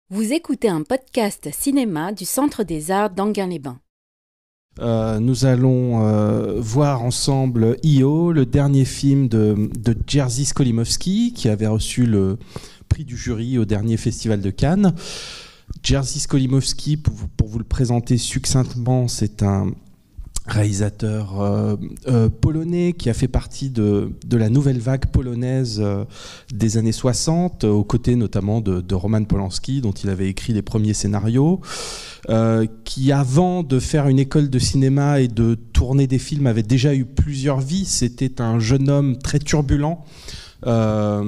Vous écoutez un podcast cinéma du Centre des Arts d'Enghien-les-Bains. Nous allons voir ensemble I.O., le dernier film de Jerzy Skolimowski, qui avait reçu le prix du jury au dernier festival de Cannes. Jerzy Skolimowski, pour vous le présenter succinctement, c'est un réalisateur polonais qui a fait partie de la nouvelle vague polonaise des années 60, aux côtés notamment de Roman Polanski, dont il avait écrit les premiers scénarios, qui avant de faire une école de cinéma et de tourner des films avait déjà eu plusieurs vies. C'était un jeune homme très turbulent dans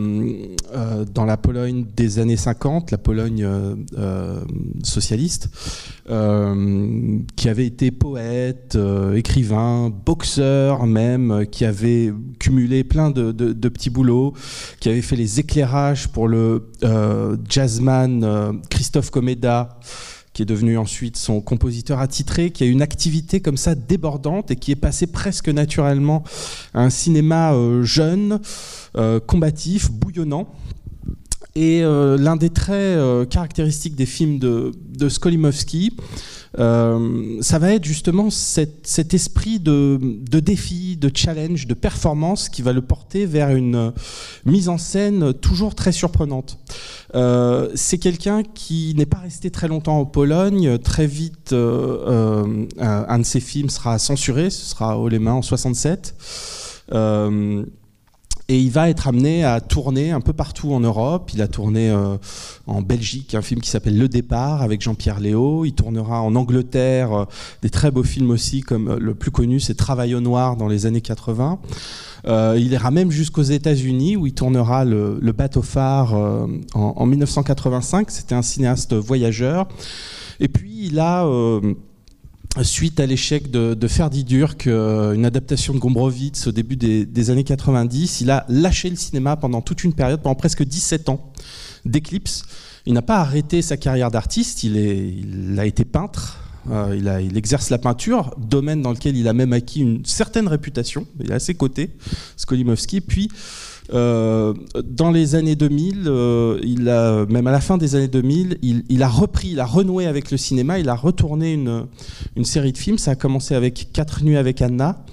la Pologne des années 50, la Pologne socialiste, qui avait été poète, écrivain, boxeur même, qui avait cumulé plein de petits boulots, qui avait fait les éclairages pour le jazzman Christophe Komeda, qui est devenu ensuite son compositeur attitré, qui a une activité comme ça débordante et qui est passé presque naturellement à un cinéma jeune, combatif, bouillonnant. Et l'un des traits caractéristiques des films de Skolimowski, ça va être justement cet esprit de défi, de challenge, de performance qui va le porter vers une mise en scène toujours très surprenante. C'est quelqu'un qui n'est pas resté très longtemps en Pologne. Très vite, un de ses films sera censuré, ce sera Haut les mains en 67. Et il va être amené à tourner un peu partout en Europe. Il a tourné en Belgique un film qui s'appelle Le Départ avec Jean-Pierre Léaud. Il tournera en Angleterre des très beaux films aussi, comme le plus connu, c'est Travail au noir dans les années 80. Il ira même jusqu'aux États-Unis où il tournera le Bateau phare en 1985. C'était un cinéaste voyageur. Et puis il a... suite à l'échec de Ferdi Durk, une adaptation de Gombrowicz au début des années 90, il a lâché le cinéma pendant toute une période, pendant presque 17 ans d'éclipse. Il n'a pas arrêté sa carrière d'artiste, il a été peintre, il exerce la peinture, domaine dans lequel il a même acquis une certaine réputation, il est à ses côtés, Skolimowski. Puis dans les années 2000, même à la fin des années 2000, il a repris, il a renoué avec le cinéma, il a retourné une série de films. Ça a commencé avec 4 nuits avec Anna.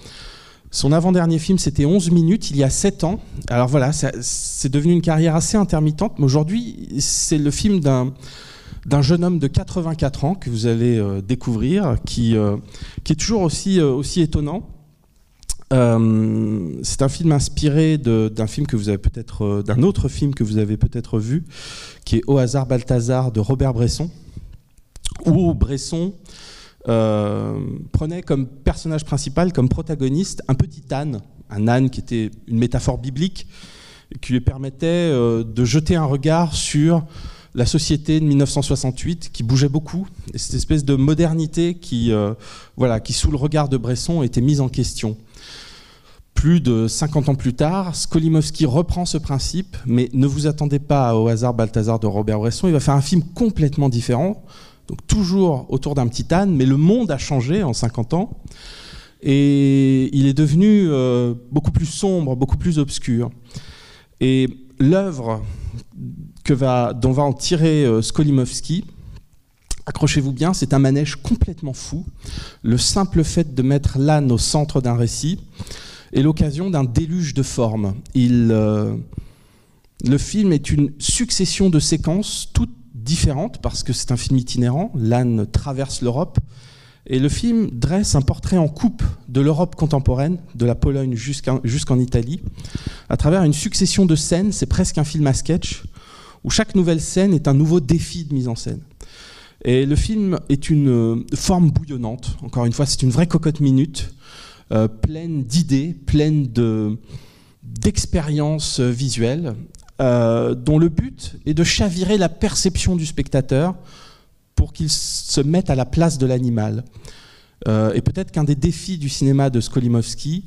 Son avant-dernier film, c'était 11 minutes, il y a 7 ans. Alors voilà, c'est devenu une carrière assez intermittente, mais aujourd'hui, c'est le film d'un jeune homme de 84 ans que vous allez découvrir, qui est toujours aussi étonnant. C'est un film inspiré d'un film que vous avez peut-être, d'un autre film que vous avez peut-être vu, qui est Au hasard Balthazar de Robert Bresson, où Bresson prenait comme personnage principal, comme protagoniste, un petit âne, un âne qui était une métaphore biblique, qui lui permettait de jeter un regard sur la société de 1968 qui bougeait beaucoup, et cette espèce de modernité qui, sous le regard de Bresson, était mise en question. Plus de 50 ans plus tard, Skolimowski reprend ce principe, mais ne vous attendez pas Au hasard Balthazar de Robert Bresson, il va faire un film complètement différent, donc toujours autour d'un petit âne, mais le monde a changé en 50 ans, et il est devenu beaucoup plus sombre, beaucoup plus obscur. Et l'œuvre dont va en tirer Skolimowski, accrochez-vous bien, c'est un manège complètement fou. Le simple fait de mettre l'âne au centre d'un récit est l'occasion d'un déluge de formes. Le film est une succession de séquences, toutes différentes, parce que c'est un film itinérant. L'âne traverse l'Europe, et le film dresse un portrait en coupe de l'Europe contemporaine, de la Pologne jusqu'en Italie, à travers une succession de scènes. C'est presque un film à sketch, où chaque nouvelle scène est un nouveau défi de mise en scène. Et le film est une forme bouillonnante. Encore une fois, c'est une vraie cocotte minute, pleine d'idées, pleine d'expériences visuelles, dont le but est de chavirer la perception du spectateur pour qu'il se mette à la place de l'animal. Et peut-être qu'un des défis du cinéma de Skolimowski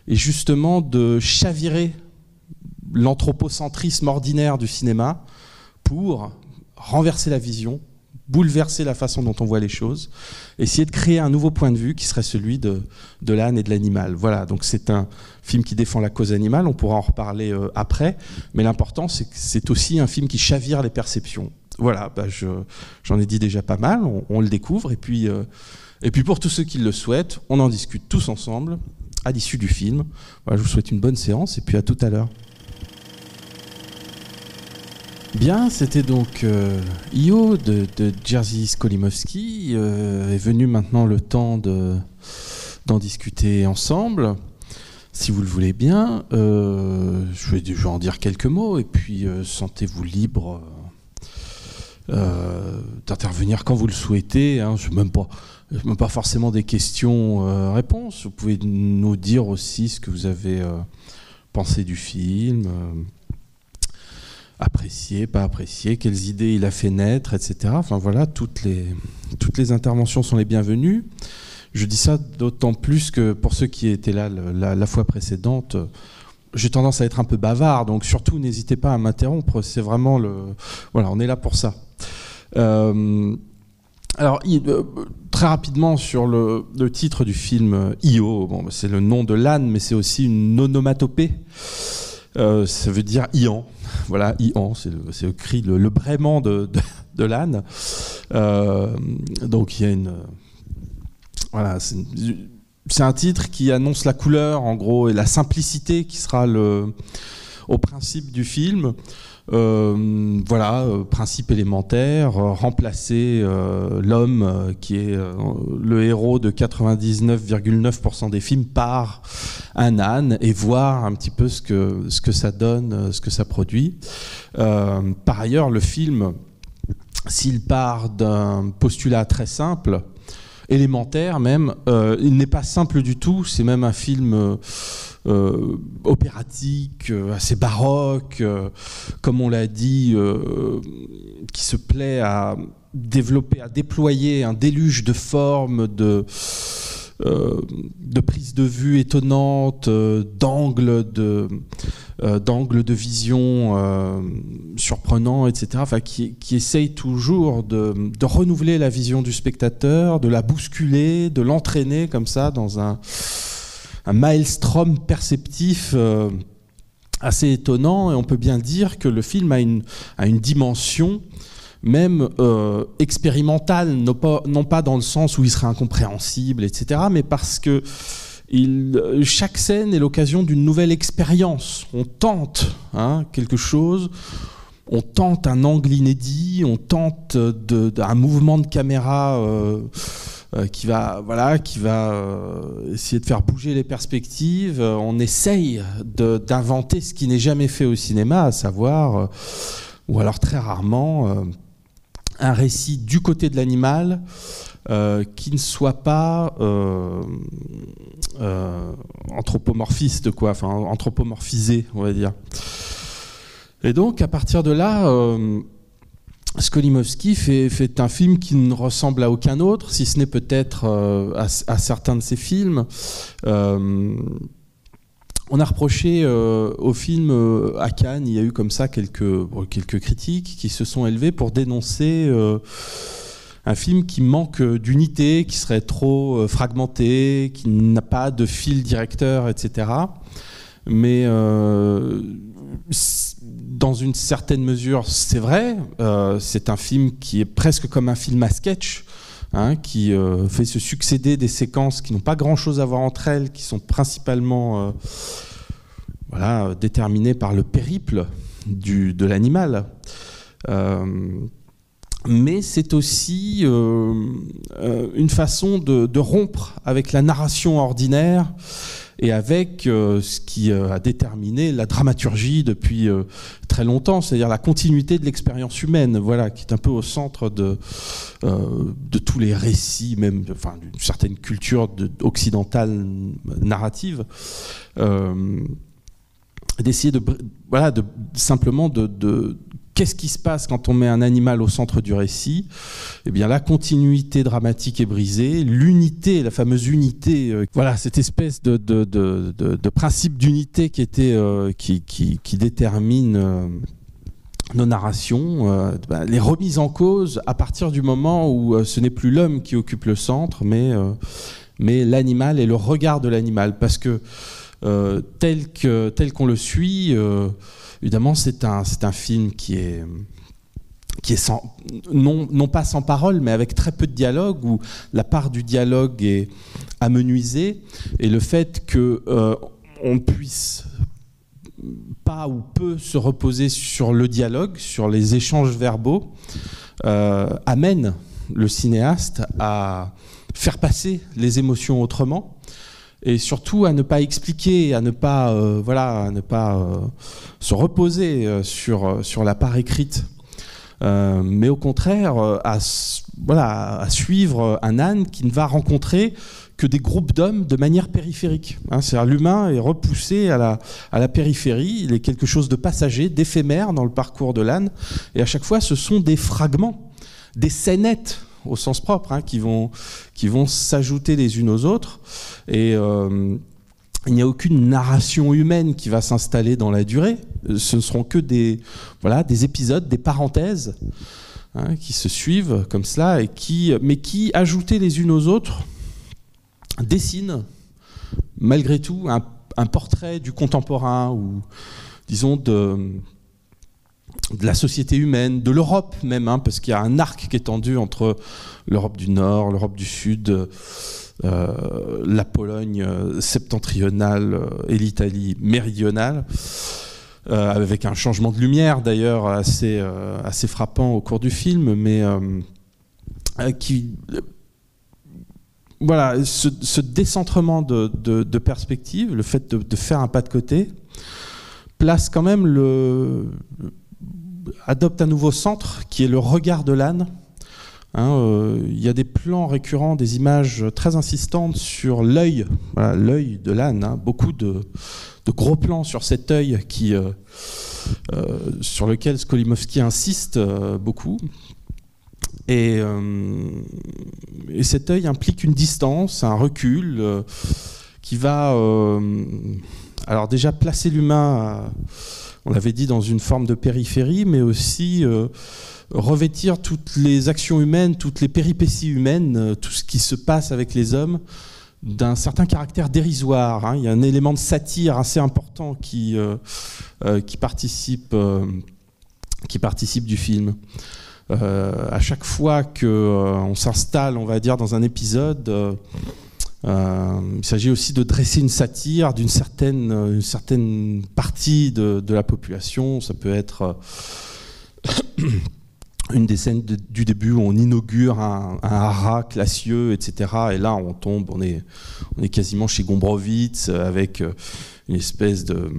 est justement de chavirer l'anthropocentrisme ordinaire du cinéma pour renverser la vision, bouleverser la façon dont on voit les choses, essayer de créer un nouveau point de vue qui serait celui de l'âne et de l'animal. Voilà, donc c'est un film qui défend la cause animale, on pourra en reparler après, mais l'important c'est que c'est aussi un film qui chavire les perceptions. Voilà, j'en ai dit déjà pas mal, on le découvre, et puis pour tous ceux qui le souhaitent, on en discute tous ensemble à l'issue du film. Voilà, je vous souhaite une bonne séance, et puis à tout à l'heure. Bien, c'était donc Io de Jerzy Skolimowski. Est venu maintenant le temps d'en discuter ensemble. Si vous le voulez bien, je vais en dire quelques mots, et puis sentez-vous libre d'intervenir quand vous le souhaitez. Hein. Je n'ai même pas forcément des questions-réponses. Vous pouvez nous dire aussi ce que vous avez pensé du film. Apprécié, pas apprécié, quelles idées il a fait naître, etc. Enfin voilà, toutes les interventions sont les bienvenues. Je dis ça d'autant plus que pour ceux qui étaient là la fois précédente, j'ai tendance à être un peu bavard, donc surtout n'hésitez pas à m'interrompre. C'est vraiment voilà, on est là pour ça. Alors, très rapidement sur le titre du film Io, bon, c'est le nom de l'âne, mais c'est aussi une onomatopée. Ça veut dire Ian. Voilà, Ian, c'est le cri, le braiement de l'âne. Donc il y a voilà, c'est un titre qui annonce la couleur, en gros, et la simplicité qui sera au principe du film. Voilà, principe élémentaire, remplacer l'homme qui est le héros de 99,9% des films par un âne et voir un petit peu ce que ça donne, ce que ça produit. Par ailleurs, le film, s'il part d'un postulat très simple, élémentaire même, il n'est pas simple du tout, c'est même un film opératique, assez baroque, comme on l'a dit, qui se plaît à développer, à déployer un déluge de formes, de prises de vue étonnantes, d'angles de vision surprenants, etc. Enfin, qui essaye toujours de renouveler la vision du spectateur, de la bousculer, de l'entraîner comme ça dans un maelstrom perceptif assez étonnant. Et on peut bien dire que le film a une dimension même expérimentale, non pas dans le sens où il serait incompréhensible, etc., mais parce que chaque scène est l'occasion d'une nouvelle expérience. On tente quelque chose, on tente un angle inédit, on tente un mouvement de caméra qui va essayer de faire bouger les perspectives. On essaye d'inventer ce qui n'est jamais fait au cinéma, à savoir, ou alors très rarement, un récit du côté de l'animal qui ne soit pas anthropomorphiste, quoi, enfin anthropomorphisé, on va dire. Et donc, à partir de là, Skolimowski fait un film qui ne ressemble à aucun autre, si ce n'est peut-être à certains de ses films. On a reproché au film à Cannes, il y a eu comme ça quelques critiques qui se sont élevées pour dénoncer un film qui manque d'unité, qui serait trop fragmenté, qui n'a pas de fil directeur, etc. Mais dans une certaine mesure, c'est vrai. C'est un film qui est presque comme un film à sketch, qui fait se succéder des séquences qui n'ont pas grand-chose à voir entre elles, qui sont principalement déterminées par le périple de l'animal. Mais c'est aussi une façon de rompre avec la narration ordinaire et avec ce qui a déterminé la dramaturgie depuis très longtemps, c'est-à-dire la continuité de l'expérience humaine, voilà, qui est un peu au centre de tous les récits, même d'une certaine culture occidentale narrative, d'essayer simplement de qu'est-ce qui se passe quand on met un animal au centre du récit ? Eh bien, la continuité dramatique est brisée, l'unité, la fameuse unité, cette espèce de principe d'unité qui détermine nos narrations, les remises en cause à partir du moment où ce n'est plus l'homme qui occupe le centre, mais l'animal et le regard de l'animal, parce que tel qu'on le suit, évidemment, c'est un film qui qui est non pas sans parole, mais avec très peu de dialogue, où la part du dialogue est amenuisée, et le fait qu'on ne puisse pas ou peu se reposer sur le dialogue, sur les échanges verbaux, amène le cinéaste à faire passer les émotions autrement, et surtout à ne pas expliquer, à ne pas se reposer sur la part écrite, mais au contraire à suivre un âne qui ne va rencontrer que des groupes d'hommes de manière périphérique. C'est-à-dire l'humain est repoussé à la périphérie, il est quelque chose de passager, d'éphémère dans le parcours de l'âne, et à chaque fois ce sont des fragments, des scénettes au sens propre, qui vont s'ajouter les unes aux autres, et il n'y a aucune narration humaine qui va s'installer dans la durée. Ce ne seront que des épisodes, des parenthèses qui se suivent comme cela, mais qui, ajoutées les unes aux autres, dessinent malgré tout un portrait du contemporain, ou disons de la société humaine, de l'Europe même, parce qu'il y a un arc qui est tendu entre l'Europe du Nord, l'Europe du Sud, la Pologne septentrionale et l'Italie méridionale, avec un changement de lumière d'ailleurs assez frappant au cours du film, mais ce décentrement de perspective, le fait de faire un pas de côté, place quand même adopte un nouveau centre qui est le regard de l'âne. Il y a des plans récurrents, des images très insistantes sur l'œil, l'œil de l'âne, beaucoup de gros plans sur cet œil sur lequel Skolimowski insiste beaucoup. Et cet œil implique une distance, un recul qui va alors déjà placer l'humain, on l'avait dit, dans une forme de périphérie, mais aussi revêtir toutes les actions humaines, toutes les péripéties humaines, tout ce qui se passe avec les hommes, d'un certain caractère dérisoire. Il y a un élément de satire assez important qui participe du film. À chaque fois qu'on s'installe, on va dire, dans un épisode, il s'agit aussi de dresser une satire d'une certaine partie de la population. Ça peut être une des scènes du début où on inaugure un haras classieux, etc. Et là, on est quasiment chez Gombrowicz, avec une espèce de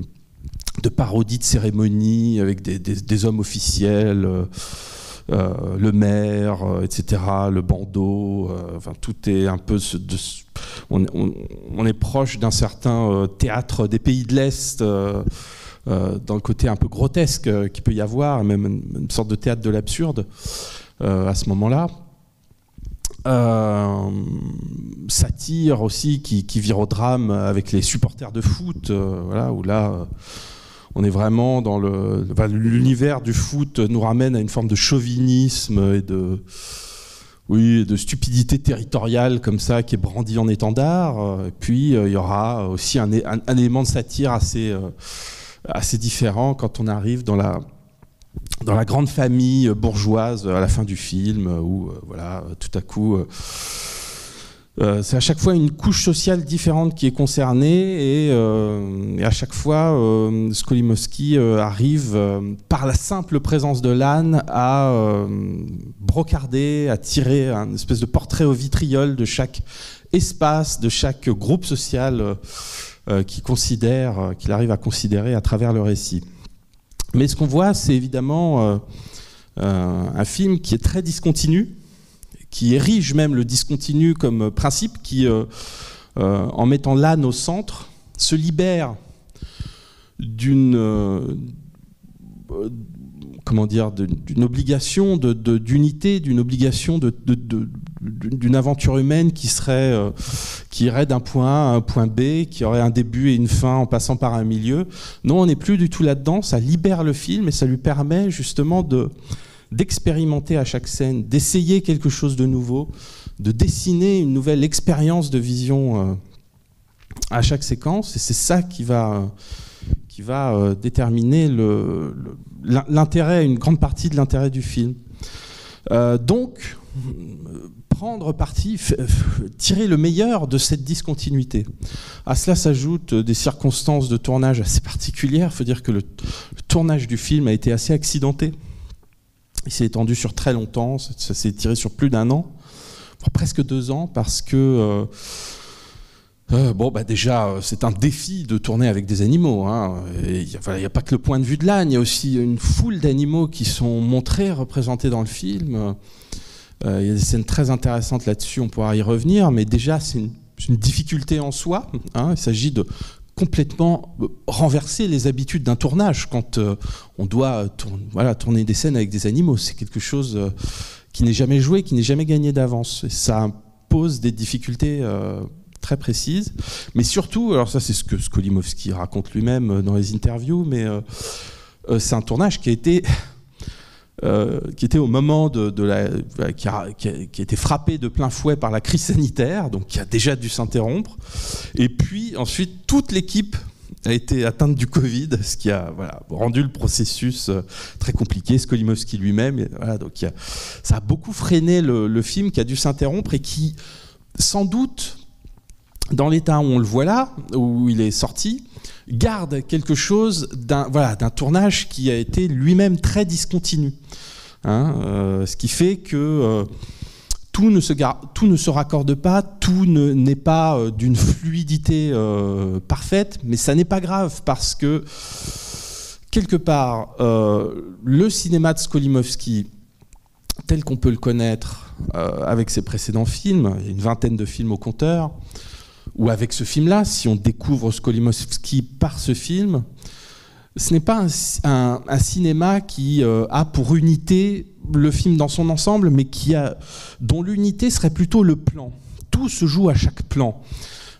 parodie de cérémonie, avec des hommes officiels, le maire, etc., le bandeau, tout est un peu... On est proche d'un certain théâtre des pays de l'Est, dans le côté un peu grotesque qu'il peut y avoir, même une sorte de théâtre de l'absurde à ce moment-là. Satire aussi qui vire au drame avec les supporters de foot, où là on est vraiment dans l'univers du foot, nous ramène à une forme de chauvinisme et de stupidité territoriale comme ça qui est brandie en étendard. Et puis il y aura aussi un élément de satire assez différent quand on arrive dans la grande famille bourgeoise à la fin du film, où tout à coup c'est à chaque fois une couche sociale différente qui est concernée, et à chaque fois Skolimowski arrive par la simple présence de l'âne à brocarder, à tirer un espèce de portrait au vitriol de chaque espace, de chaque groupe social qu'il arrive à considérer à travers le récit. Mais ce qu'on voit, c'est évidemment un film qui est très discontinu, qui érige même le discontinu comme principe, qui, en mettant l'âne au centre, se libère d'une obligation d'unité, d'une obligation d'une aventure humaine qui irait d'un point A à un point B, qui aurait un début et une fin en passant par un milieu. Non, on n'est plus du tout là-dedans, ça libère le film et ça lui permet justement d'expérimenter à chaque scène, d'essayer quelque chose de nouveau, de dessiner une nouvelle expérience de vision à chaque séquence, et c'est ça qui va déterminer l'intérêt, une grande partie de l'intérêt du film. Donc, prendre parti, tirer le meilleur de cette discontinuité. À cela s'ajoutent des circonstances de tournage assez particulières. Il faut dire que le tournage du film a été assez accidenté. Il s'est étendu sur très longtemps, ça s'est tiré sur plus d'1 an, presque 2 ans, parce que déjà, c'est un défi de tourner avec des animaux. Hein. Il n'y a pas que le point de vue de l'âne, il y a aussi une foule d'animaux qui sont montrés, représentés dans le film. Il y a des scènes très intéressantes là-dessus, on pourra y revenir, mais déjà, c'est une difficulté en soi. Hein. Il s'agit de complètement renverser les habitudes d'un tournage quand on doit tourner des scènes avec des animaux. C'est quelque chose qui n'est jamais joué, qui n'est jamais gagné d'avance. Et ça pose des difficultés très précises. Mais surtout, alors ça c'est ce que Skolimowski raconte lui-même dans les interviews, mais c'est un tournage qui a été au moment qui a été frappé de plein fouet par la crise sanitaire, donc qui a déjà dû s'interrompre. Et puis ensuite, toute l'équipe a été atteinte du Covid, ce qui a rendu le processus très compliqué. Skolimowski lui-même, donc ça a beaucoup freiné le film qui a dû s'interrompre et qui, sans doute, dans l'état où on le voit là, où il est sorti, garde quelque chose d'un tournage qui a été lui-même très discontinu. Ce qui fait que tout ne se raccorde pas, tout n'est pas d'une fluidité parfaite, mais ça n'est pas grave parce que, quelque part, le cinéma de Skolimowski, tel qu'on peut le connaître avec ses précédents films, il y a une 20aine de films au compteur, ou avec ce film-là, si on découvre Skolimowski par ce film, ce n'est pas un cinéma qui a pour unité le film dans son ensemble, mais dont l'unité serait plutôt le plan. Tout se joue à chaque plan,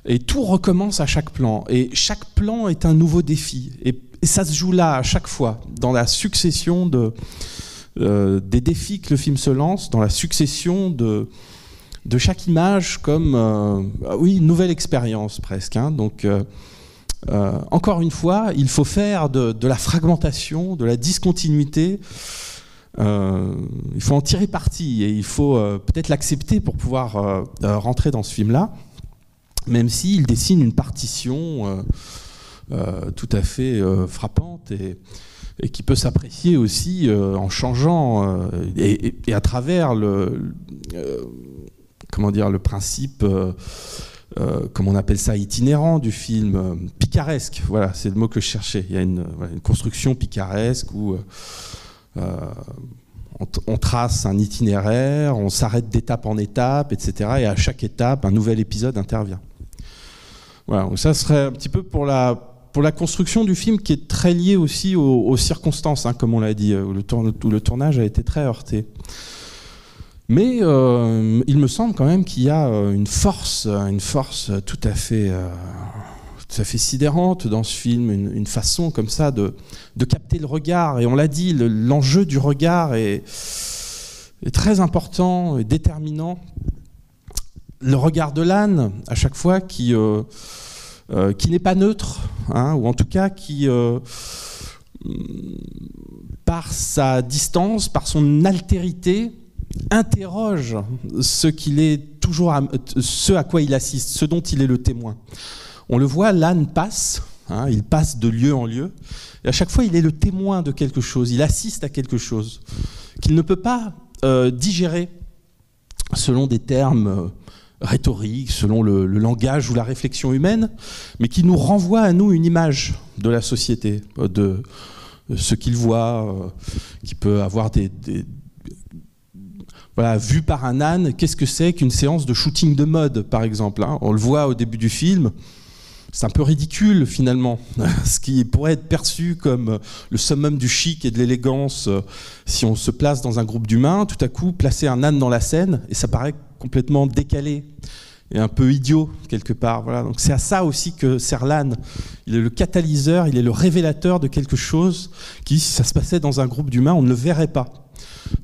et tout recommence à chaque plan, et chaque plan est un nouveau défi, et ça se joue là à chaque fois, dans la succession des défis que le film se lance, dans la succession de chaque image comme une nouvelle expérience presque. Donc, encore une fois, il faut faire de la fragmentation, de la discontinuité. Il faut en tirer parti et il faut peut-être l'accepter pour pouvoir rentrer dans ce film-là, même s'il dessine une partition tout à fait frappante et qui peut s'apprécier aussi en changeant et à travers le principe, comment on appelle ça, itinérant du film, picaresque, voilà, c'est le mot que je cherchais. Il y a une construction picaresque où on trace un itinéraire, on s'arrête d'étape en étape, etc. Et à chaque étape, un nouvel épisode intervient. Voilà, donc ça serait un petit peu pour la construction du film, qui est très liée aussi aux circonstances, comme on l'a dit, où le tournage a été très heurté. Mais il me semble quand même qu'il y a une force tout à fait sidérante dans ce film, une façon comme ça de capter le regard. Et on l'a dit, l'enjeu du regard est très important et déterminant. Le regard de l'âne, à chaque fois, qui n'est pas neutre, ou en tout cas qui, par sa distance, par son altérité, interroge ce à quoi il assiste, ce dont il est le témoin. On le voit, l'âne passe, il passe de lieu en lieu, et à chaque fois il est le témoin de quelque chose, il assiste à quelque chose qu'il ne peut pas digérer selon des termes rhétoriques, selon le langage ou la réflexion humaine, mais qui nous renvoie à nous une image de la société, de ce qu'il voit, qui peut avoir vu par un âne. Qu'est-ce que c'est qu'une séance de shooting de mode, par exemple, On le voit au début du film, c'est un peu ridicule finalement, ce qui pourrait être perçu comme le summum du chic et de l'élégance si on se place dans un groupe d'humains. Tout à coup, placer un âne dans la scène, et ça paraît complètement décalé et un peu idiot quelque part. Voilà. Donc c'est à ça aussi que sert l'âne. Il est le catalyseur, il est le révélateur de quelque chose qui, si ça se passait dans un groupe d'humains, on ne le verrait pas.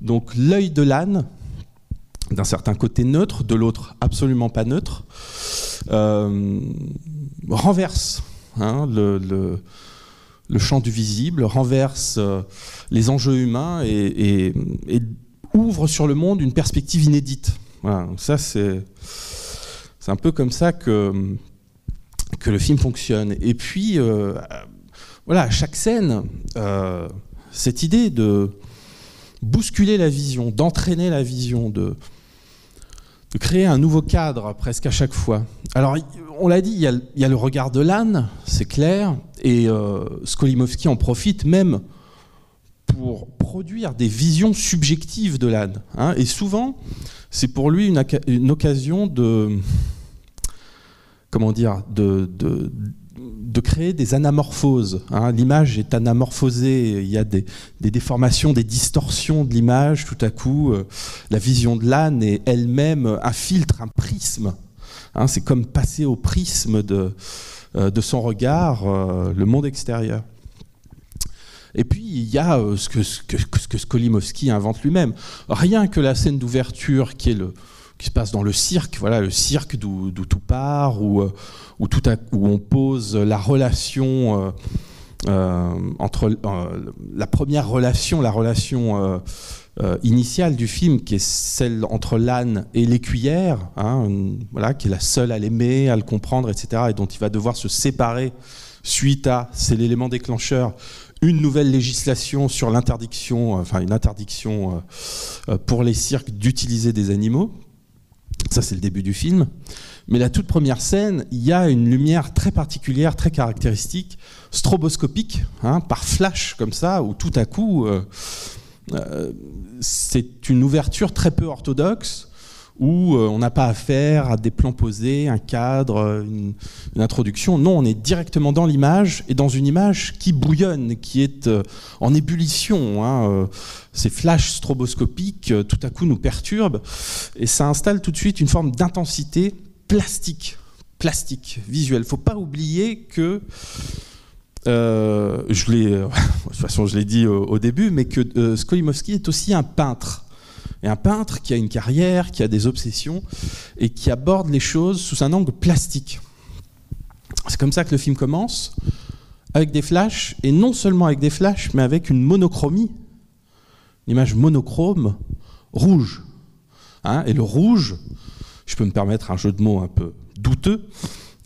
Donc l'œil de l'âne, d'un certain côté neutre, de l'autre absolument pas neutre, renverse le champ du visible, renverse les enjeux humains et ouvre sur le monde une perspective inédite. Voilà, donc ça c'est un peu comme ça que le film fonctionne. Et puis, voilà, à chaque scène, cette idée de bousculer la vision, d'entraîner la vision, de créer un nouveau cadre presque à chaque fois. Alors, on l'a dit, il y a le regard de l'âne, c'est clair, et Skolimowski en profite même pour produire des visions subjectives de l'âne. Hein, et souvent, c'est pour lui une occasion de créer des anamorphoses. Hein. L'image est anamorphosée, il y a des déformations, des distorsions de l'image. Tout à coup, la vision de l'âne est elle-même un filtre, un prisme. Hein, c'est comme passer au prisme de son regard, le monde extérieur. Et puis, il y a ce que Skolimowski invente lui-même. Rien que la scène d'ouverture qui se passe dans le cirque, voilà, le cirque d'où tout part, où on pose la relation entre la première relation, la relation initiale du film, qui est celle entre l'âne et l'écuyère, hein, voilà, qui est la seule à l'aimer, à le comprendre, etc., et dont il va devoir se séparer suite à, c'est l'élément déclencheur, une nouvelle législation sur l'interdiction, enfin une interdiction pour les cirques d'utiliser des animaux. Ça, c'est le début du film. Mais la toute première scène, il y a une lumière très particulière, très caractéristique, stroboscopique, hein, par flash comme ça, où tout à coup, c'est une ouverture très peu orthodoxe, où on n'a pas affaire à des plans posés, un cadre, une introduction. Non, on est directement dans l'image, et dans une image qui bouillonne, qui est en ébullition. Hein. Ces flashs stroboscopiques, tout à coup, nous perturbent, et ça installe tout de suite une forme d'intensité plastique, visuelle. Il ne faut pas oublier que, de toute façon je l'ai dit au début, mais que Skolimowski est aussi un peintre. Et un peintre qui a une carrière, qui a des obsessions, et qui aborde les choses sous un angle plastique. C'est comme ça que le film commence, avec des flashs, et non seulement avec des flashs, mais avec une monochromie, une image monochrome, rouge. Hein, et le rouge, je peux me permettre un jeu de mots un peu douteux,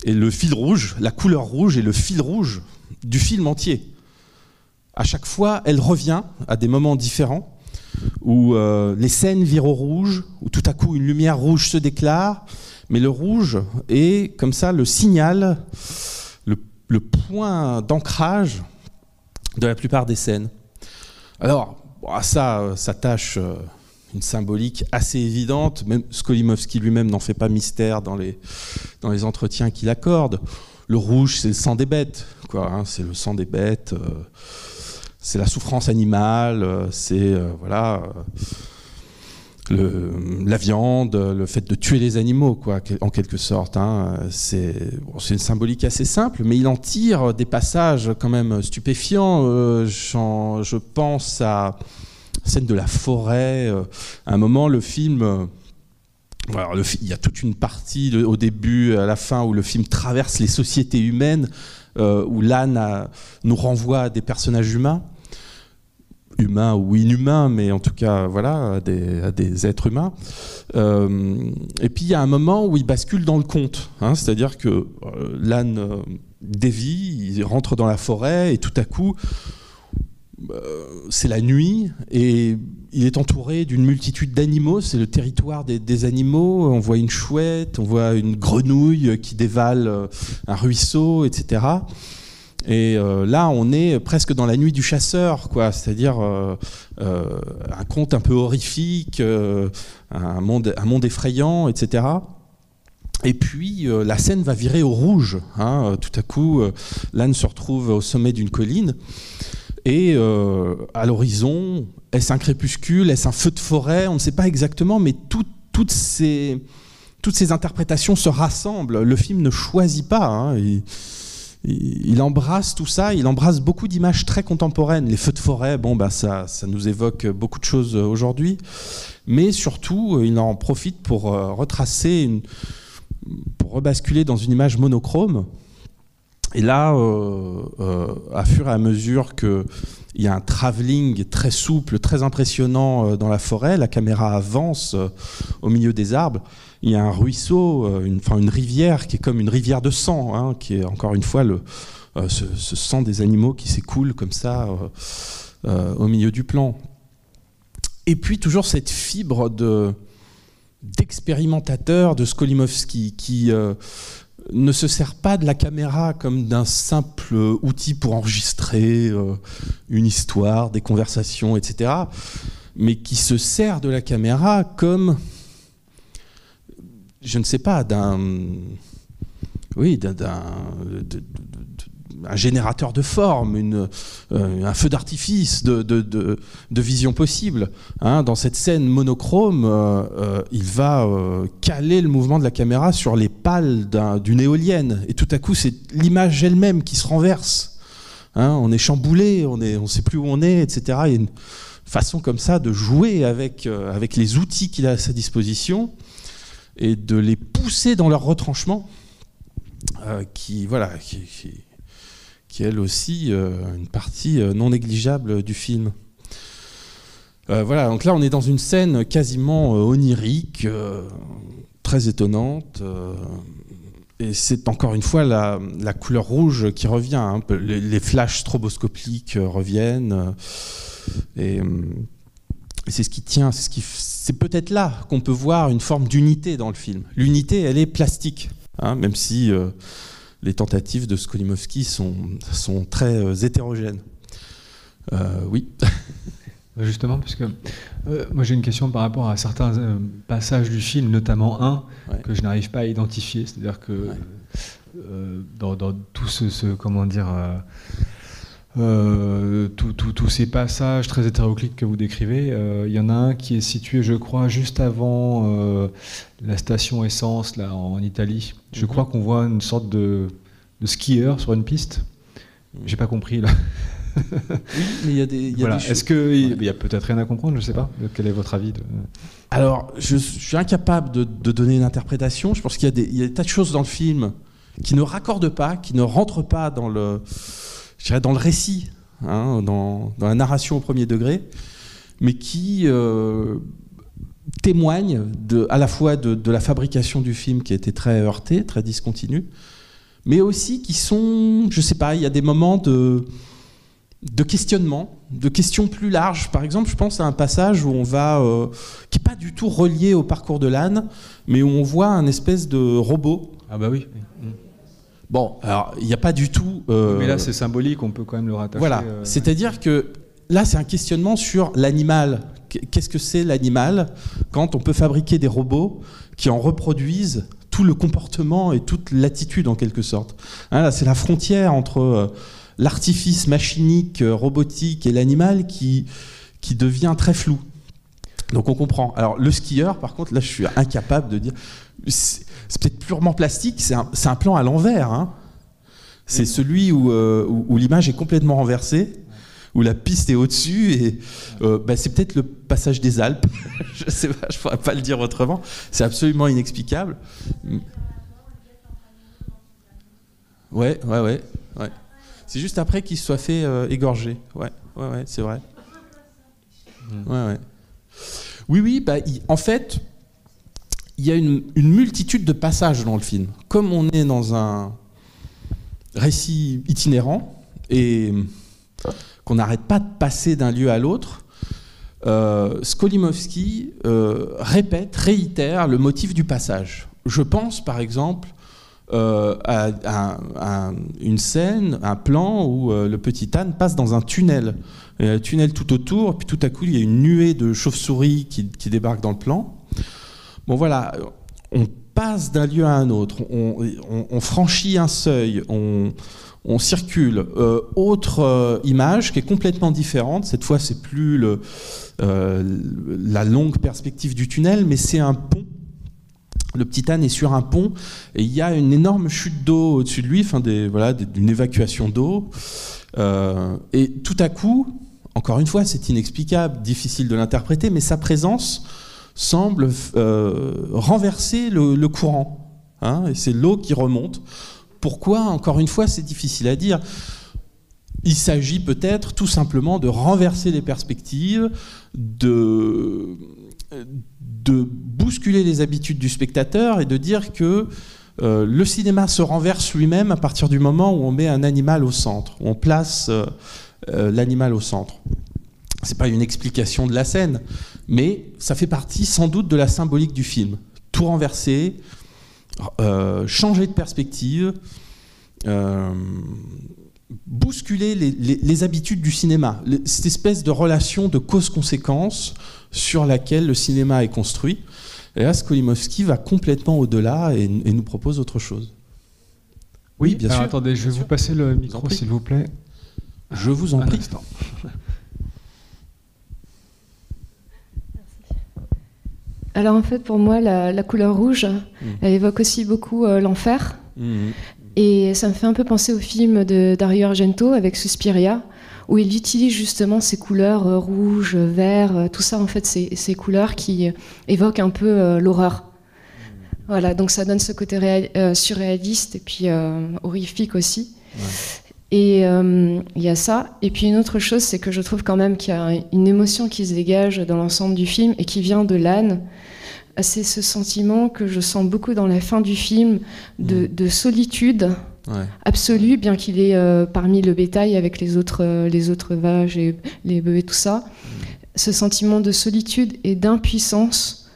et le fil rouge, la couleur rouge est le fil rouge du film entier. À chaque fois, elle revient à des moments différents, où les scènes virent au rouge, où tout à coup une lumière rouge se déclare, mais le rouge est comme ça le signal, le point d'ancrage de la plupart des scènes. Alors, à ça s'attache une symbolique assez évidente, même Skolimowski lui-même n'en fait pas mystère dans les entretiens qu'il accorde. Le rouge, c'est le sang des bêtes, quoi, hein, c'est le sang des bêtes. C'est la souffrance animale, c'est la viande, le fait de tuer les animaux, quoi, en quelque sorte. Hein. C'est une symbolique assez simple, mais il en tire des passages quand même stupéfiants. Je pense à la scène de la forêt. À un moment, le film... Alors, il y a toute une partie au début, à la fin, où le film traverse les sociétés humaines, où l'âne nous renvoie à des personnages humains ou inhumains, mais en tout cas voilà, à des êtres humains. Et puis il y a un moment où il bascule dans le conte, hein, c'est-à-dire que l'âne dévie, il rentre dans la forêt, et tout à coup, c'est la nuit, et il est entouré d'une multitude d'animaux, c'est le territoire des animaux, on voit une chouette, on voit une grenouille qui dévale un ruisseau, etc. Et là, on est presque dans la nuit du chasseur, quoi, c'est-à-dire un conte un peu horrifique, un monde effrayant, etc. Et puis, la scène va virer au rouge. Hein, tout à coup, l'âne se retrouve au sommet d'une colline, et à l'horizon, est-ce un crépuscule, est-ce un feu de forêt, on ne sait pas exactement, mais toutes ces interprétations se rassemblent. Le film ne choisit pas, hein, il embrasse tout ça, il embrasse beaucoup d'images très contemporaines. Les feux de forêt, ça nous évoque beaucoup de choses aujourd'hui, mais surtout, il en profite pour pour rebasculer dans une image monochrome, Et là, à fur et à mesure qu'il y a un travelling très souple, très impressionnant dans la forêt, la caméra avance au milieu des arbres. Il y a un ruisseau, une rivière qui est comme une rivière de sang, hein, qui est encore une fois ce sang des animaux qui s'écoule comme ça au milieu du plan. Et puis toujours cette fibre d'expérimentateur de Skolimowski qui ne se sert pas de la caméra comme d'un simple outil pour enregistrer une histoire, des conversations, etc., mais qui se sert de la caméra comme, je ne sais pas, un générateur de forme, un feu d'artifice de vision possible. Hein, dans cette scène monochrome, il va caler le mouvement de la caméra sur les pales d'une éolienne. Et tout à coup, c'est l'image elle-même qui se renverse. Hein, on est chamboulé, on ne sait plus où on est, etc. Il y a une façon comme ça de jouer avec les outils qu'il a à sa disposition et de les pousser dans leur retranchement, qui est elle aussi une partie non négligeable du film. Voilà, donc là on est dans une scène quasiment onirique, très étonnante, et c'est encore une fois la couleur rouge qui revient, hein, les flashs stroboscopiques reviennent, et c'est ce qui tient, c'est peut-être là qu'on peut voir une forme d'unité dans le film. L'unité, elle est plastique, hein, même si les tentatives de Skolimowski sont très hétérogènes. Oui. Justement, puisque moi j'ai une question par rapport à certains passages du film, notamment un que je n'arrive pas à identifier. C'est-à-dire que dans tout comment dire, tous ces passages très hétéroclites que vous décrivez, il y en a un qui est situé, je crois, juste avant la station essence là, en Italie. Je crois qu'on voit une sorte de skieur sur une piste. J'ai pas compris là. Oui, mais il y a des choses. Est-ce qu'il y a peut-être rien à comprendre? Je sais pas. Quel est votre avis Alors, je suis incapable de donner une interprétation. Je pense qu'il y a des tas de choses dans le film qui ne raccordent pas, qui ne rentrent pas dans le récit, hein, dans la narration au premier degré, mais qui témoignent à la fois de la fabrication du film qui a été très heurtée, très discontinue, mais aussi qui sont, je sais pas, il y a des moments de questionnement, de questions plus larges. Par exemple, je pense à un passage où on va, qui n'est pas du tout relié au parcours de l'âne, mais où on voit un espèce de robot. Ah bah oui. Bon, alors il n'y a pas du tout. Mais là, c'est symbolique, on peut quand même le rattacher. Voilà, c'est-à-dire que là, c'est un questionnement sur l'animal. Qu'est-ce que c'est l'animal quand on peut fabriquer des robots qui en reproduisent tout le comportement et toute l'attitude en quelque sorte. Hein, là, c'est la frontière entre l'artifice machinique, robotique et l'animal qui devient très flou. Donc on comprend. Alors le skieur, par contre, là, je suis incapable de dire. C'est peut-être purement plastique. C'est un plan à l'envers. Hein. C'est celui où l'image est complètement renversée, où la piste est au-dessus, et c'est peut-être le passage des Alpes. Je sais pas, je pourrais pas le dire autrement. C'est absolument inexplicable. Ouais. C'est juste après qu'il se soit fait égorger. Ouais, c'est vrai. Ouais. Oui, en fait, il y a une multitude de passages dans le film. Comme on est dans un récit itinérant et qu'on n'arrête pas de passer d'un lieu à l'autre, Skolimowski réitère le motif du passage. Je pense, par exemple, à une scène, un plan où le petit âne passe dans un tunnel. Il y a un tunnel tout autour, et puis tout à coup, il y a une nuée de chauves-souris qui débarque dans le plan. Bon voilà, on passe d'un lieu à un autre, on franchit un seuil, on circule. Autre image qui est complètement différente, cette fois c'est plus la longue perspective du tunnel, mais c'est un pont. Le petit âne est sur un pont et il y a une énorme chute d'eau au-dessus de lui, une évacuation d'eau. Et tout à coup, encore une fois, c'est inexplicable, difficile de l'interpréter, mais sa présence semble renverser le courant. Hein, et c'est l'eau qui remonte. Pourquoi? Encore une fois, c'est difficile à dire. Il s'agit peut-être tout simplement de renverser les perspectives, de bousculer les habitudes du spectateur et de dire que le cinéma se renverse lui-même à partir du moment où on met un animal au centre, où on place l'animal au centre. C'est pas une explication de la scène, mais ça fait partie sans doute de la symbolique du film. Tout renverser, changer de perspective, bousculer les habitudes du cinéma, cette espèce de relation de cause-conséquence sur laquelle le cinéma est construit. Et là, Skolimowski va complètement au-delà et nous propose autre chose. Oui, bien sûr. Attendez, je vais vous passer le micro, s'il vous plaît. Je vous en prie. Alors en fait, pour moi, la couleur rouge, elle évoque aussi beaucoup l'enfer. Et ça me fait un peu penser au film de Dario Argento avec Suspiria, où il utilise justement ces couleurs rouge, vert, tout ça, en fait, ces couleurs qui évoquent un peu l'horreur. Voilà, donc ça donne ce côté surréaliste et puis horrifique aussi. Ouais. Et il y a ça. Et puis une autre chose, c'est que je trouve quand même qu'il y a une émotion qui se dégage dans l'ensemble du film et qui vient de l'âne. C'est ce sentiment que je sens beaucoup dans la fin du film de solitude absolue, bien qu'il est parmi le bétail avec les autres vaches et les bœufs et tout ça. Ce sentiment de solitude et d'impuissance.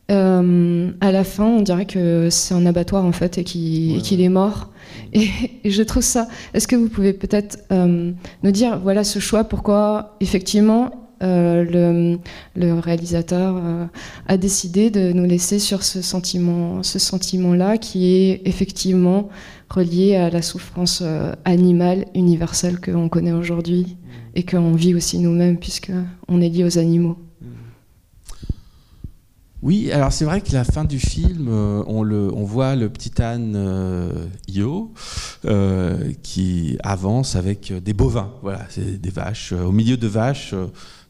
À la fin, on dirait que c'est un abattoir en fait et qu'il est mort. Et je trouve ça. Est-ce que vous pouvez peut-être nous dire, voilà ce choix, pourquoi effectivement le réalisateur a décidé de nous laisser sur ce sentiment-là qui est effectivement relié à la souffrance animale universelle qu'on connaît aujourd'hui et qu'on vit aussi nous-mêmes puisqu'on est lié aux animaux. Oui, alors c'est vrai que la fin du film, on voit le petit âne Io qui avance avec des bovins, voilà, c'est des vaches, au milieu de vaches,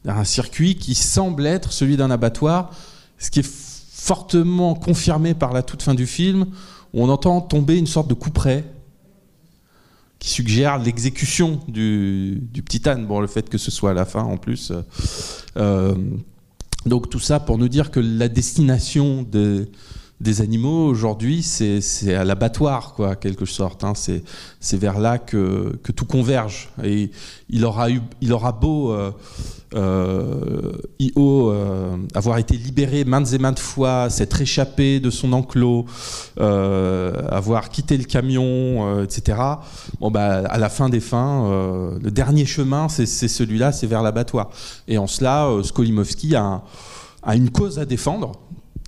un circuit qui semble être celui d'un abattoir, ce qui est fortement confirmé par la toute fin du film, où on entend tomber une sorte de couperet qui suggère l'exécution du petit âne, bon, le fait que ce soit à la fin en plus. Donc tout ça pour nous dire que la destination des animaux aujourd'hui, c'est à l'abattoir, quoi, quelque sorte. Hein. C'est vers là que tout converge. Et il aura beau Io avoir été libéré maintes et maintes fois, s'être échappé de son enclos, avoir quitté le camion, etc. Bon, bah, à la fin des fins, le dernier chemin, c'est celui-là, c'est vers l'abattoir. Et en cela, Skolimowski a une cause à défendre,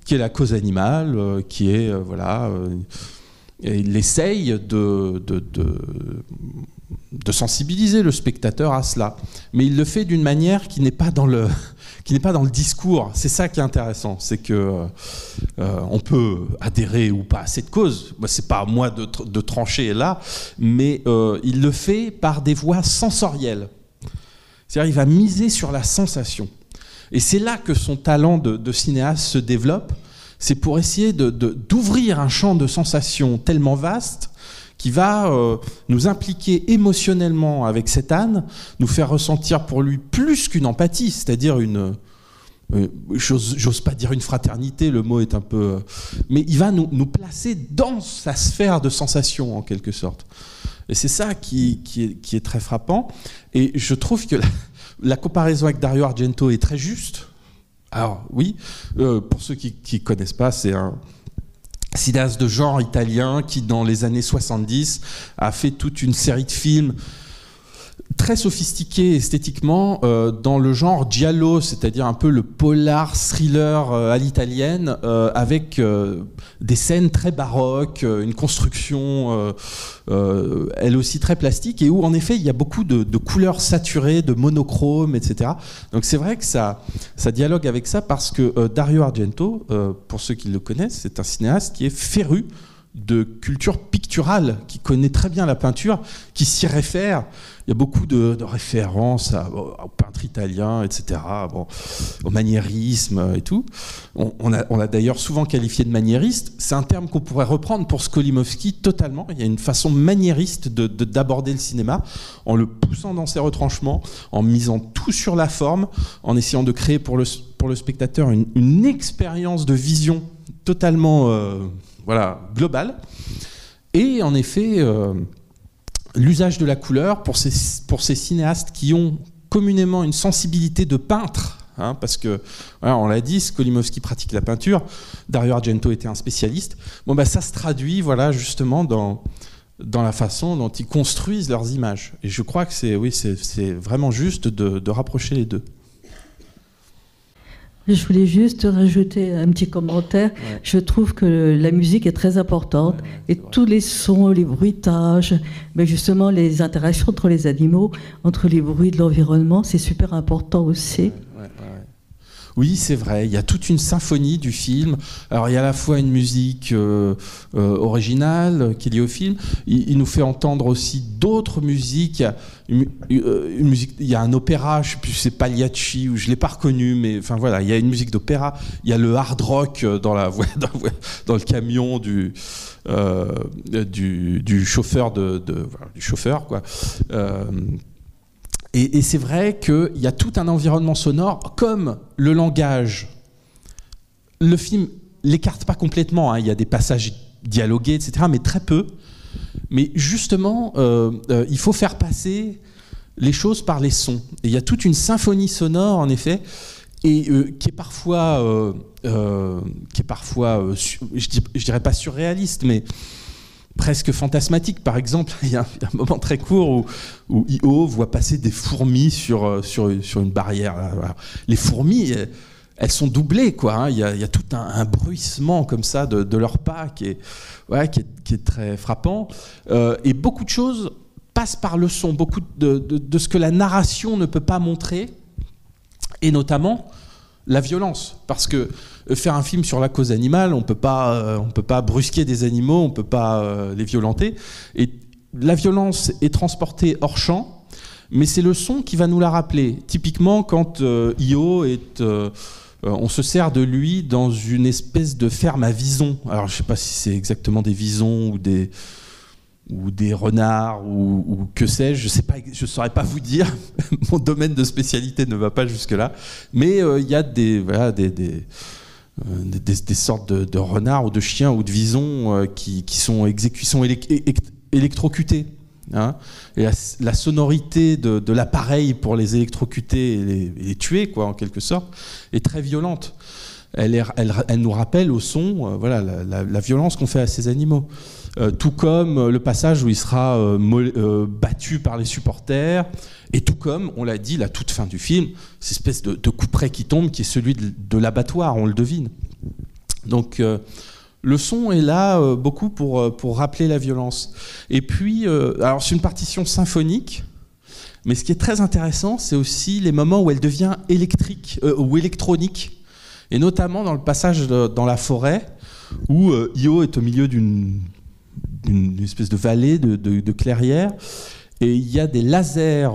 qui est la cause animale, qui est et il essaye de sensibiliser le spectateur à cela, mais il le fait d'une manière qui n'est pas dans le discours. C'est ça qui est intéressant, c'est que on peut adhérer ou pas à cette cause. C'est pas à moi de trancher là, mais il le fait par des voies sensorielles. C'est-à-dire, il va miser sur la sensation. Et c'est là que son talent de cinéaste se développe. C'est pour essayer d'ouvrir un champ de sensations tellement vaste qui va nous impliquer émotionnellement avec cet âne, nous faire ressentir pour lui plus qu'une empathie, c'est-à-dire j'ose pas dire une fraternité, le mot est un peu... mais il va nous placer dans sa sphère de sensations, en quelque sorte. Et c'est ça qui est très frappant. Et je trouve que la comparaison avec Dario Argento est très juste. Alors oui, pour ceux qui ne connaissent pas, c'est un cinéaste de genre italien qui, dans les années 70, a fait toute une série de films très sophistiqués esthétiquement dans le genre giallo, c'est-à-dire un peu le polar thriller à l'italienne, avec des scènes très baroques, une construction elle aussi très plastique, et où en effet il y a beaucoup de couleurs saturées, de monochrome, etc. Donc c'est vrai que ça dialogue avec ça, parce que Dario Argento, pour ceux qui le connaissent, c'est un cinéaste qui est féru de culture picturale, qui connaît très bien la peinture, qui s'y réfère. Il y a beaucoup de références au peintre italien, etc., bon, au maniérisme et tout. On l'a d'ailleurs souvent qualifié de maniériste. C'est un terme qu'on pourrait reprendre pour Skolimowski totalement. Il y a une façon maniériste d'aborder le cinéma, en le poussant dans ses retranchements, en misant tout sur la forme, en essayant de créer pour le spectateur une expérience de vision totalement globale. Et en effet, l'usage de la couleur pour ces cinéastes qui ont communément une sensibilité de peintre, parce que, on l'a dit, Skolimowski pratique la peinture, Dario Argento était un spécialiste, ça se traduit justement dans la façon dont ils construisent leurs images. Et je crois que c'est vraiment juste de rapprocher les deux. Je voulais juste rajouter un petit commentaire. Ouais. Je trouve que la musique est très importante et tous les sons, les bruitages, mais justement les interactions entre les animaux, entre les bruits de l'environnement, c'est super important aussi. Oui, c'est vrai, il y a toute une symphonie du film. Alors il y a à la fois une musique originale qui est liée au film, il nous fait entendre aussi d'autres musiques. Il y a un opéra, je ne sais plus si c'est Pagliacci ou je ne l'ai pas reconnu, mais enfin voilà, il y a une musique d'opéra, il y a le hard rock dans le camion du chauffeur du chauffeur, quoi. Et c'est vrai qu'il y a tout un environnement sonore, comme le langage. Le film l'écarte pas complètement, il y a des passages dialogués, etc., mais très peu. Mais justement, il faut faire passer les choses par les sons. Et il y a toute une symphonie sonore, en effet, et qui est parfois, je dirais pas surréaliste, mais presque fantasmatique. Par exemple, il y a un moment très court où Io voit passer des fourmis sur une barrière. Alors, les fourmis, elles sont doublées, quoi. Il y a tout un bruissement comme ça de leurs pas qui est très frappant. Et beaucoup de choses passent par le son, beaucoup de ce que la narration ne peut pas montrer, et notamment la violence, parce que faire un film sur la cause animale, on peut pas brusquer des animaux, on peut pas les violenter, et la violence est transportée hors champ, mais c'est le son qui va nous la rappeler. Typiquement, quand Io on se sert de lui dans une espèce de ferme à visons. Alors je sais pas si c'est exactement des visons ou des renards ou que sais-je, je saurais pas vous dire. Mon domaine de spécialité ne va pas jusque-là, mais il y a des sortes de renards ou de chiens ou de visons qui sont électrocutés. Et la sonorité de l'appareil pour les électrocuter et les tuer, quoi, en quelque sorte, est très violente. Elle nous rappelle au son la violence qu'on fait à ces animaux. Tout comme le passage où il sera battu par les supporters, et tout comme, on l'a dit, la toute fin du film, cette espèce de couperet qui tombe, qui est celui de l'abattoir, on le devine. Donc le son est là beaucoup pour rappeler la violence. Et puis, alors c'est une partition symphonique, mais ce qui est très intéressant, c'est aussi les moments où elle devient électrique ou électronique, et notamment dans le passage dans la forêt, où Io est au milieu d'une espèce de vallée, de clairière, et il y a des lasers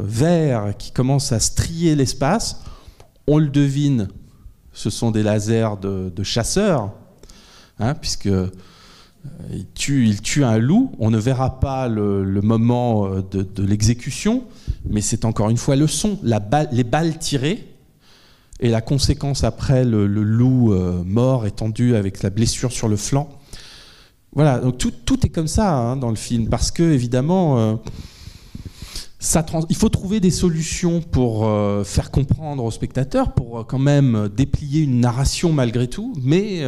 verts qui commencent à strier l'espace. On le devine, ce sont des lasers de chasseurs, puisque il tue un loup. On ne verra pas le moment de l'exécution, mais c'est encore une fois le son, les balles tirées, et la conséquence après, le loup mort, étendu avec la blessure sur le flanc. Voilà, donc tout est comme ça dans le film, parce que évidemment, il faut trouver des solutions pour faire comprendre aux spectateurs, pour quand même déplier une narration malgré tout, mais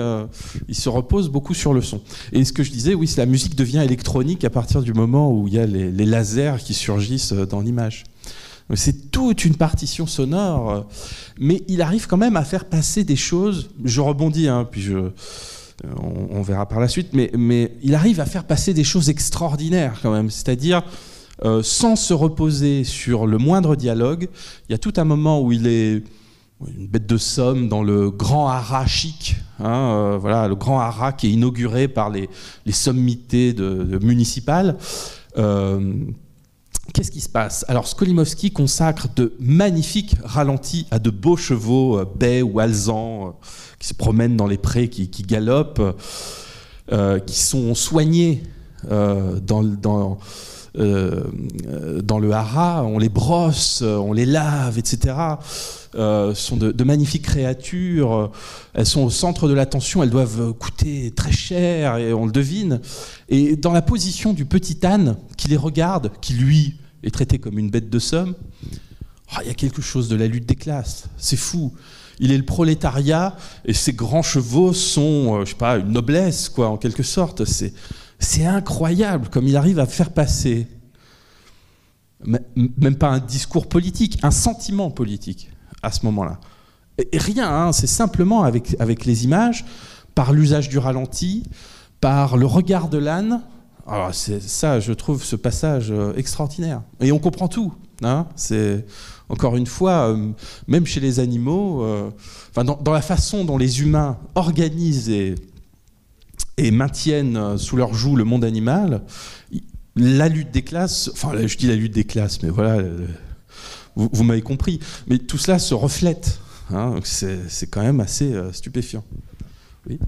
il se repose beaucoup sur le son. Et ce que je disais, oui, la musique devient électronique à partir du moment où il y a les lasers qui surgissent dans l'image. C'est toute une partition sonore, mais il arrive quand même à faire passer des choses. Je rebondis, puis on verra par la suite, mais il arrive à faire passer des choses extraordinaires quand même, c'est-à-dire sans se reposer sur le moindre dialogue. Il y a tout un moment où il est une bête de somme dans le grand haras chic, voilà, le grand haras qui est inauguré par les sommités municipales. Qu'est-ce qui se passe? Alors Skolimowski consacre de magnifiques ralentis à de beaux chevaux bais ou alezans qui se promènent dans les prés, qui galopent, qui sont soignés dans le haras, on les brosse, on les lave, etc. Sont de magnifiques créatures, elles sont au centre de l'attention, elles doivent coûter très cher, et on le devine. Et dans la position du petit âne qui les regarde, qui lui est traité comme une bête de somme, il y a quelque chose de la lutte des classes, c'est fou. Il est le prolétariat, et ses grands chevaux sont, je sais pas, une noblesse, quoi, en quelque sorte. C'est incroyable comme il arrive à faire passer, même pas un discours politique, un sentiment politique à ce moment-là. Et rien, c'est simplement avec les images, par l'usage du ralenti, par le regard de l'âne. Alors c'est ça, je trouve ce passage extraordinaire. Et on comprend tout. C'est, encore une fois, même chez les animaux, dans la façon dont les humains organisent et maintiennent sous leur joug le monde animal, la lutte des classes, je dis la lutte des classes, mais voilà, vous m'avez compris, mais tout cela se reflète, donc c'est quand même assez stupéfiant. Oui.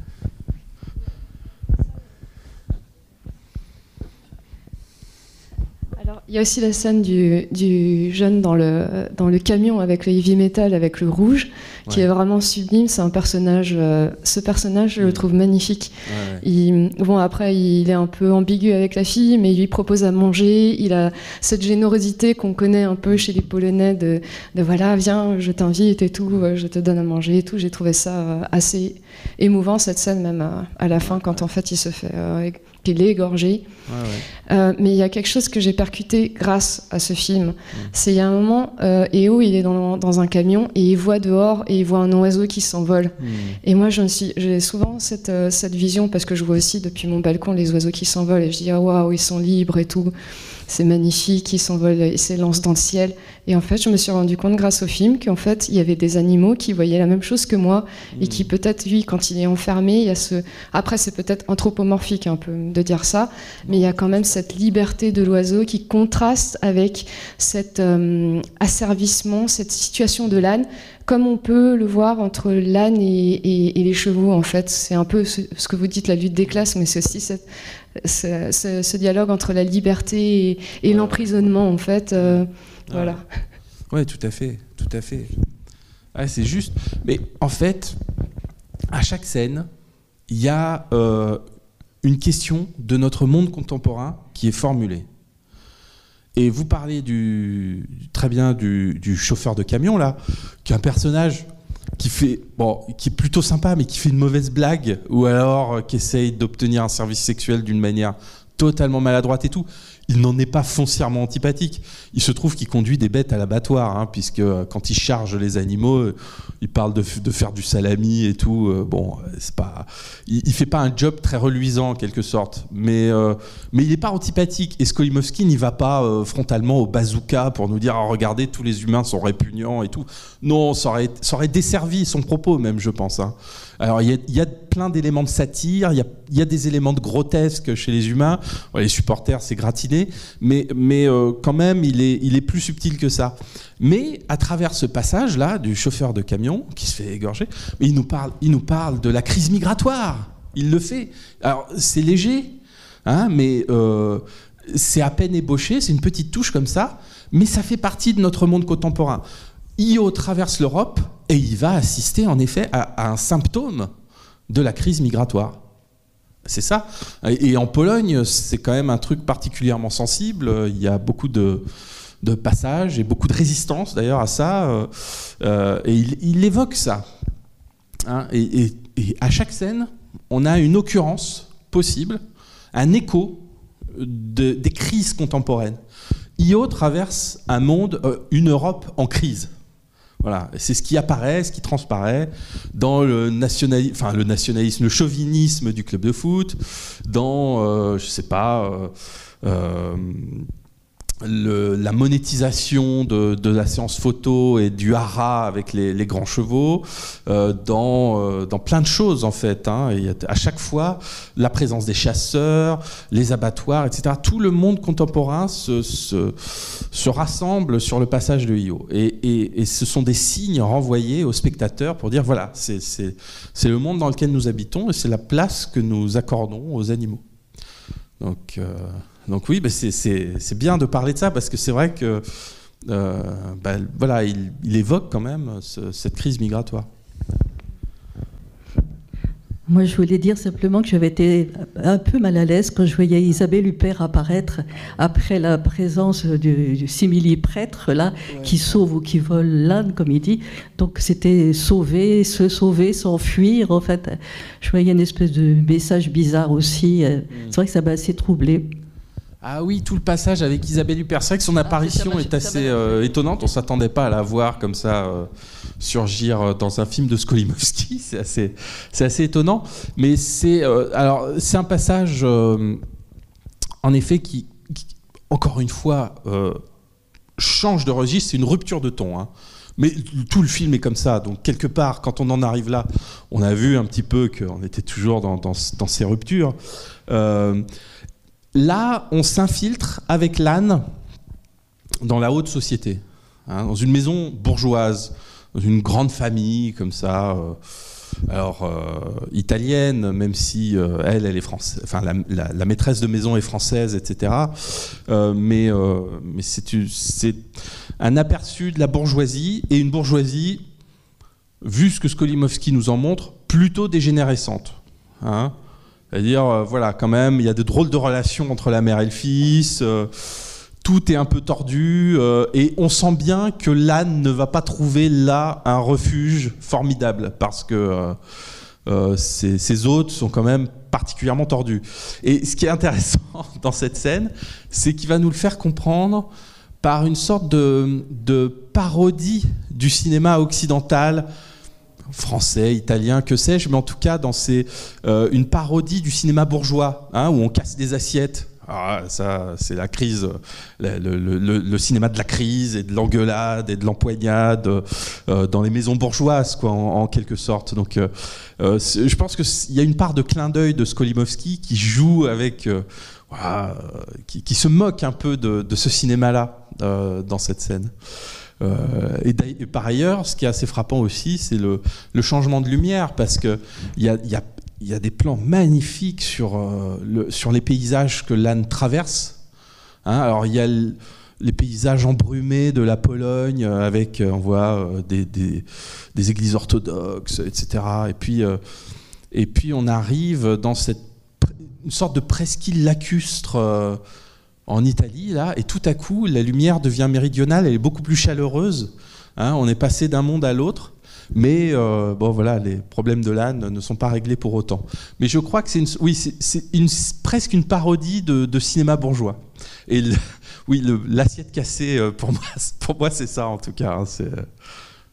Alors, il y a aussi la scène du jeune dans le camion avec le heavy metal, avec le rouge, qui est vraiment sublime. C'est un personnage, ce personnage, je le trouve magnifique. Après, il est un peu ambigu avec la fille, mais il lui propose à manger. Il a cette générosité qu'on connaît un peu chez les Polonais de voilà, viens, je t'invite et tout, je te donne à manger et tout. J'ai trouvé ça assez émouvant, cette scène, même à la fin, quand en fait il se fait qu'il est égorgé. Mais il y a quelque chose que j'ai percuté grâce à ce film. C'est il y a un moment, Eo, il est dans un camion et il voit dehors et il voit un oiseau qui s'envole. Et moi, j'ai souvent cette vision, parce que je vois aussi depuis mon balcon les oiseaux qui s'envolent et je dis, waouh, ils sont libres et tout. C'est magnifique, ils s'envolent et s'élancent dans le ciel. Et en fait, je me suis rendu compte grâce au film qu'en fait, il y avait des animaux qui voyaient la même chose que moi et qui peut-être, lui, quand il est enfermé, il y a ce... Après, c'est peut-être anthropomorphique un peu de dire ça, mais il y a quand même cette liberté de l'oiseau qui contraste avec cet asservissement, cette situation de l'âne, comme on peut le voir entre l'âne et les chevaux, en fait. C'est un peu ce que vous dites, la lutte des classes, mais c'est aussi ce dialogue entre la liberté et l'emprisonnement, en fait. Voilà. Oui, tout à fait, tout à fait. C'est juste. Mais en fait, à chaque scène, il y a une question de notre monde contemporain qui est formulée. Et vous parlez très bien du chauffeur de camion, là, qui est un personnage qui est plutôt sympa, mais qui fait une mauvaise blague, ou alors qui essaye d'obtenir un service sexuel d'une manière totalement maladroite et tout. Il n'en est pas foncièrement antipathique. Il se trouve qu'il conduit des bêtes à l'abattoir, puisque quand il charge les animaux, il parle de faire du salami et tout. C'est pas, il fait pas un job très reluisant en quelque sorte, mais il n'est pas antipathique. Et Skolimowski n'y va pas frontalement au bazooka pour nous dire regardez, tous les humains sont répugnants et tout. Non, ça aurait desservi son propos même, je pense. Alors il y a plein d'éléments de satire, il y a des éléments de grotesque chez les humains. Les supporters, c'est gratiné, mais quand même, il est plus subtil que ça. Mais à travers ce passage-là du chauffeur de camion qui se fait égorger, il nous parle de la crise migratoire. Il le fait. Alors c'est léger, mais c'est à peine ébauché, c'est une petite touche comme ça, mais ça fait partie de notre monde contemporain. Io traverse l'Europe et il va assister en effet à un symptôme de la crise migratoire. C'est ça. Et en Pologne, c'est quand même un truc particulièrement sensible. Il y a beaucoup de passages et beaucoup de résistance d'ailleurs à ça. Et il évoque ça. Et à chaque scène, on a une occurrence possible, un écho des crises contemporaines. Io traverse un monde, une Europe en crise. Voilà, c'est ce qui apparaît, ce qui transparaît dans le nationalisme, le chauvinisme du club de foot, dans, la monétisation de la séance photo et du hara avec les grands chevaux, dans plein de choses en fait. Hein. Et à chaque fois, la présence des chasseurs, les abattoirs, etc. Tout le monde contemporain se rassemble sur le passage de Hio. Et ce sont des signes renvoyés aux spectateurs pour dire voilà, c'est le monde dans lequel nous habitons et c'est la place que nous accordons aux animaux. Donc oui, c'est bien de parler de ça parce que c'est vrai que voilà, il évoque quand même cette crise migratoire. Moi, je voulais dire simplement que j'avais été un peu mal à l'aise quand je voyais Isabelle Huppert apparaître après la présence du simili-prêtre là, ouais, qui sauve ou qui vole l'âne, comme il dit. Donc c'était sauver, se sauver, s'enfuir. En fait, je voyais une espèce de message bizarre aussi. C'est vrai que ça m'a assez troublée. Ah oui, tout le passage avec Isabelle Huppert, c'est vrai que son apparition est assez étonnante. On ne s'attendait pas à la voir comme ça surgir dans un film de Skolimowski. C'est assez étonnant. Mais c'est un passage, en effet, qui encore une fois, change de registre. C'est une rupture de ton. Hein. Mais tout le film est comme ça. Donc, quelque part, quand on en arrive là, on a vu un petit peu qu'on était toujours dans ces ruptures. Là, on s'infiltre avec l'âne dans la haute société, hein, dans une maison bourgeoise, dans une grande famille comme ça, italienne, même si elle est française, enfin la maîtresse de maison est française, etc. Mais c'est un aperçu de la bourgeoisie, et une bourgeoisie, vu ce que Skolimowski nous en montre, plutôt dégénérescente. Hein. C'est-à-dire, voilà, quand même, il y a de drôles de relations entre la mère et le fils, tout est un peu tordu, et on sent bien que l'âne ne va pas trouver là un refuge formidable, parce que ses hôtes sont quand même particulièrement tordus. Et ce qui est intéressant dans cette scène, c'est qu'il va nous le faire comprendre par une sorte de parodie du cinéma occidental, français, italien, que sais-je, mais en tout cas, une parodie du cinéma bourgeois, hein, où on casse des assiettes. Ah, ça, c'est la crise, le cinéma de la crise et de l'engueulade et de l'empoignade dans les maisons bourgeoises, quoi, en quelque sorte. Donc, je pense qu'il y a une part de clin d'œil de Skolimowski qui joue avec, qui se moque un peu de ce cinéma-là dans cette scène. Et par ailleurs, ce qui est assez frappant aussi, c'est le changement de lumière, parce qu'il y a des plans magnifiques sur les paysages que l'âne traverse. Hein, alors il y a les paysages embrumés de la Pologne, avec, on voit des églises orthodoxes, etc. Et puis on arrive dans une sorte de presqu'île lacustre en Italie, là, et tout à coup, la lumière devient méridionale, elle est beaucoup plus chaleureuse. Hein, on est passé d'un monde à l'autre, mais voilà, les problèmes de l'âne ne sont pas réglés pour autant. Mais je crois que c'est presque une parodie de cinéma bourgeois. Et l'assiette cassée, pour moi, c'est ça en tout cas. Hein,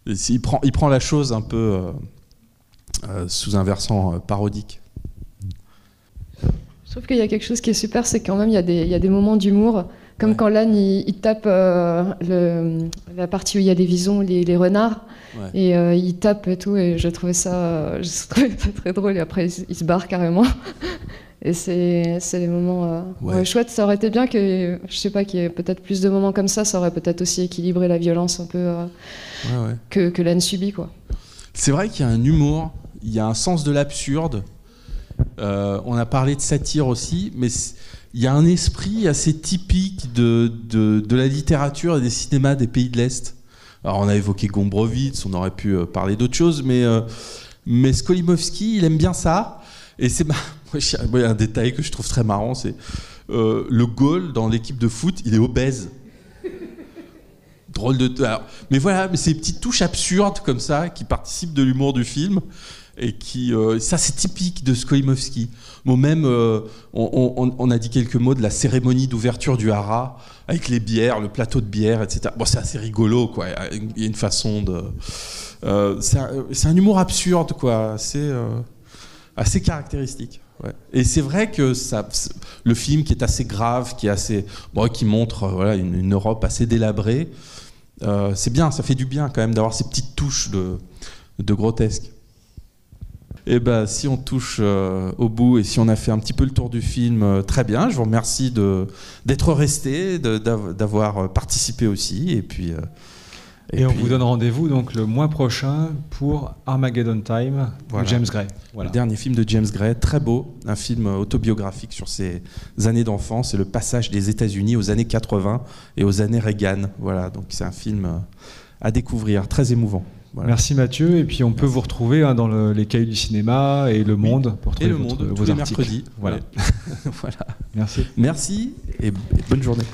il prend la chose un peu sous un versant parodique. Je trouve qu'il y a quelque chose qui est super, c'est quand même il y a des moments d'humour, comme quand l'âne il tape la partie où il y a les visons, les renards, et il tape et tout, et je trouvais ça très drôle, et après il se barre carrément. Et c'est des moments chouettes. Ça aurait été bien que, je sais pas, qu'il y ait peut-être plus de moments comme ça aurait peut-être aussi équilibré la violence un peu que l'âne subit, quoi. C'est vrai qu'il y a un humour, il y a un sens de l'absurde. On a parlé de satire aussi, mais il y a un esprit assez typique de la littérature et des cinémas des pays de l'Est. Alors on a évoqué Gombrowicz, on aurait pu parler d'autres choses, mais Skolimowski, il aime bien ça. Et c'est il y a un détail que je trouve très marrant, c'est le goal dans l'équipe de foot, il est obèse. Drôle de... Alors, mais voilà, mais ces petites touches absurdes comme ça qui participent de l'humour du film. Et ça, c'est typique de Skolimowski. Bon, même, on a dit quelques mots de la cérémonie d'ouverture du hara, avec les bières, le plateau de bière, etc. Bon, c'est assez rigolo, quoi. Il y a une façon de... c'est un humour absurde, quoi. assez caractéristique. Ouais. Et c'est vrai que le film qui est assez grave, qui montre voilà, une Europe assez délabrée, c'est bien, ça fait du bien quand même d'avoir ces petites touches de grotesque. Et ben, si on touche au bout et si on a fait un petit peu le tour du film, très bien. Je vous remercie d'être resté, d'avoir participé aussi. Et puis. Et on vous donne rendez-vous donc le mois prochain pour Armageddon Time de James Gray. Voilà. Le dernier film de James Gray, très beau, un film autobiographique sur ses années d'enfance et le passage des États-Unis aux années 80 et aux années Reagan. Voilà, donc c'est un film à découvrir, très émouvant. Voilà. Merci Mathieu, et puis on peut vous retrouver dans les Cahiers du cinéma et Le Monde pour trouver vos articles. Tous les mercredis. Voilà. Voilà. Merci. Merci et bonne journée.